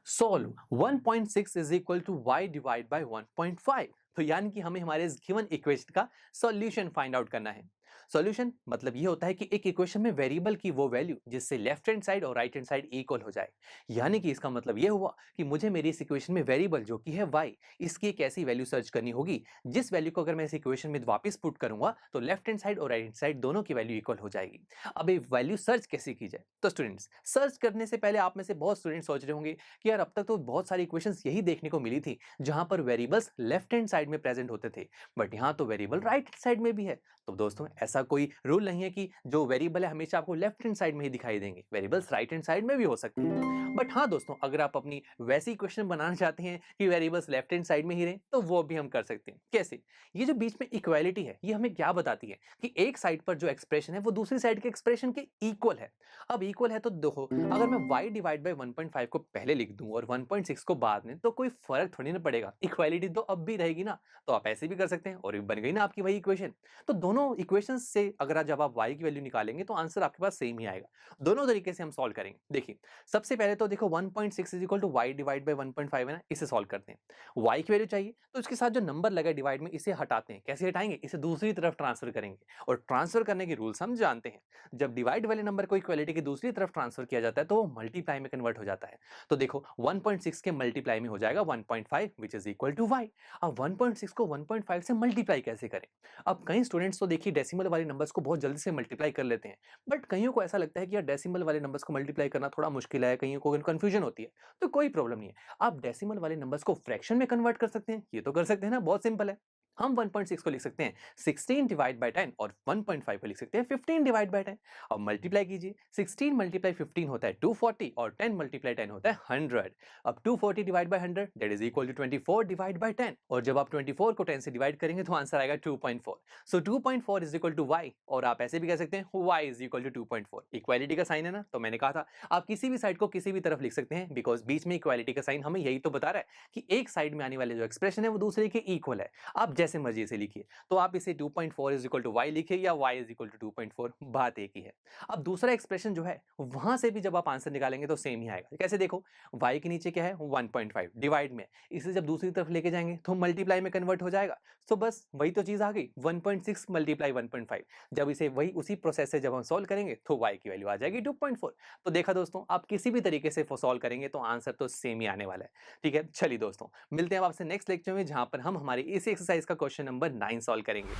Solve 1.6 is equal to y divide by 1.5। तो यानी कि हमें हमारे इस गिवन इक्वेशन का सॉल्यूशन फाइंड आउट करना है। सॉल्यूशन मतलब ये होता है कि एक इक्वेशन में वेरिएबल की वो वैल्यू जिससे लेफ्ट हैंड साइड और राइट हैंड साइड इक्वल हो जाए। यानी कि इसका मतलब ये हुआ कि मुझे मेरी इस इक्वेशन में वेरिएबल जो कि है y, इसकी एक ऐसी वैल्यू सर्च करनी होगी जिस वैल्यू को अगर मैं इस इक्वेशन में वापस पुट करूंगा तो लेफ्ट हैंड साइड और राइट हैंड साइड दोनों की वैल्यू इक्वल हो जाएगी। अब ये वैल्यू सर्च कैसे की जाए? तो स्टूडेंट्स, सर्च करने से पहले आप में से बहुत स्टूडेंट सोच रहे होंगे कि यार अब तक तो बहुत सारी इक्वेशंस यही देखने को मिली थी जहां पर वेरिएबल्स लेफ्ट हैंड साइड में प्रेजेंट होते थे, बट यहाँ तो वेरिएबल राइट हैंड साइड में भी है। तो दोस्तों, ऐसा कोई रूल नहीं है कि जो वेरिएबल है हमेशा आपको लेफ्ट हैंड साइड में ही दिखाई देंगे, वेरिएबल्स राइट हैंड साइड में भी हो सकते हैं। बट हाँ दोस्तों, अगर आप अपनी वैसी इक्वेशन बनाना चाहते हैं कि वेरिएबल्स लेफ्ट हैंड साइड में ही रहे तो वो भी हम कर सकते हैं। कैसे? ये जो बीच में इक्वालिटी है ये हमें क्या बताती है कि एक साइड पर जो एक्सप्रेशन है वो दूसरी साइड के एक्सप्रेशन के इक्वल है। अब इक्वल है तो देखो, अगर मैं y डिवाइड बाय 1.5 को पहले लिख दूं और 1.6 को बाद में, तो कोई फर्क थोड़ी ना पड़ेगा, इक्वालिटी तो अब भी रहेगी ना। तो आप ऐसे भी कर सकते हैं और बन गई ना आपकी वही इक्वेशन। तो दोनों इक्वेशंस से अगर जब आप y की वैल्यू निकालेंगे तो आंसर आपके पास सेम ही आएगा। दोनों तरीके से हम सॉल्व करेंगे। देखिए, सबसे पहले तो देखो 1.6 is equal to y divide by 1.5 है ना, इसे सॉल्व करते हैं। y की वैल्यू चाहिए तो इसके साथ जो नंबर लगा डिवाइड में इसे हटाते हैं। कैसे हटाएंगे? इसे दूसरी तरफ ट्रांसफर करेंगे और ट्रांसफर करने के रूल्स हम जानते हैं। जब डिवाइड वाले नंबर को इक्वालिटी की दूसरी तरफ ट्रांसफर किया जाता है तो वो मल्टीप्लाई में कन्वर्ट हो जाता है। तो देखो 1.6 के मल्टीप्लाई में हो जाएगा 1.5 which is equal to y। अब 1.6 को 1.5 से मल्टीप्लाई कैसे करें? अब कई स्टूडेंट्स तो देखिए डेसिमल वाले नंबर्स को बहुत जल्दी से मल्टीप्लाई कर लेते हैं, बट कईयों को ऐसा लगता है कि यार डेसिमल वाले नंबर्स को मल्टीप्लाई करना थोड़ा मुश्किल है, कईयों को कंफ्यूजन होती है। तो कोई प्रॉब्लम नहीं है, आप डेसिमल वाले नंबर्स को फ्रैक्शन में कन्वर्ट कर सकते हैं। ये तो कर सकते हैं ना, बहुत सिंपल है। हम 1.6 को लिख सकते हैं 16 डिवाइड बाय 10 और 1.5 को लिख सकते हैं 15 डिवाइड बाय 10। अब मल्टीप्लाई कीजिए, 16 मल्टीप्लाई 15 होता है 240 और 10 मल्टीप्लाई 10 होता है 100। अब 240 divide by 100 that is equal to 24 divide by 10, और जब आप 24 को 10 से डिवाइड करेंगे तो आंसर आएगा 2.4। So 2.4 is equal to y, और आप ऐसे भी कह सकते हैं y is equal to 2.4। Equality का साइन है ना, तो मैंने कहा था आप किसी भी साइड को किसी भी तरफ लिख सकते हैं, बिकॉज बीच में इक्वालिटी का साइन हमें यही तो बता रहा है कि एक साइड में आने वाले जो एक्सप्रेशन है वो दूसरे के इक्वल है। आप जैसे मर्जी इसे लिखिए, तो आप इसे 2.4 इज इक्वल टू y लिखिए या y इज इक्वल टू 2.4, बात एक ही है। अब दूसरा एक्सप्रेशन जो है वहां से भी जब आप आंसर निकालेंगे तो सेम ही आएगा। कैसे? देखो, y के नीचे क्या है 1.5 डिवाइड में, इसे जब दूसरी तरफ लेके जाएंगे तो मल्टीप्लाई में कन्वर्ट हो जाएगा। तो बस वही तो चीज आ गई, 1.6 मल्टीप्लाई 1.5। जब इसे वही उसी प्रोसेस से जब हम सॉल्व करेंगे तो y की वैल्यू आ जाएगी 2.4। तो देखा दोस्तों, आप किसी भी तरीके से सॉल्व करेंगे तो आंसर तो सेम ही आने वाला है। ठीक है, चलिए दोस्तों, मिलते हैं आपसे नेक्स्ट लेक्चर में जहां पर हम हमारी इसी एक्सरसाइज का क्वेश्चन नंबर 9 सॉल्व करेंगे।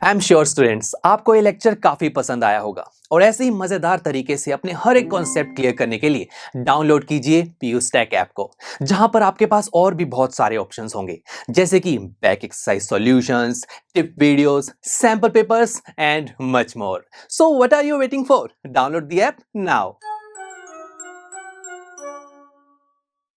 आई एम श्योर स्टूडेंट्स, आपको ये लेक्चर काफी पसंद आया होगा और ऐसे ही मजेदार तरीके से अपने हर एक कॉन्सेप्ट क्लियर करने के लिए डाउनलोड कीजिए PUStack ऐप को, जहां पर आपके पास और भी बहुत सारे ऑप्शंस होंगे, जैसे कि back exercise solutions, tip videos, sample papers and much more. So what are you waiting for? Download the app now.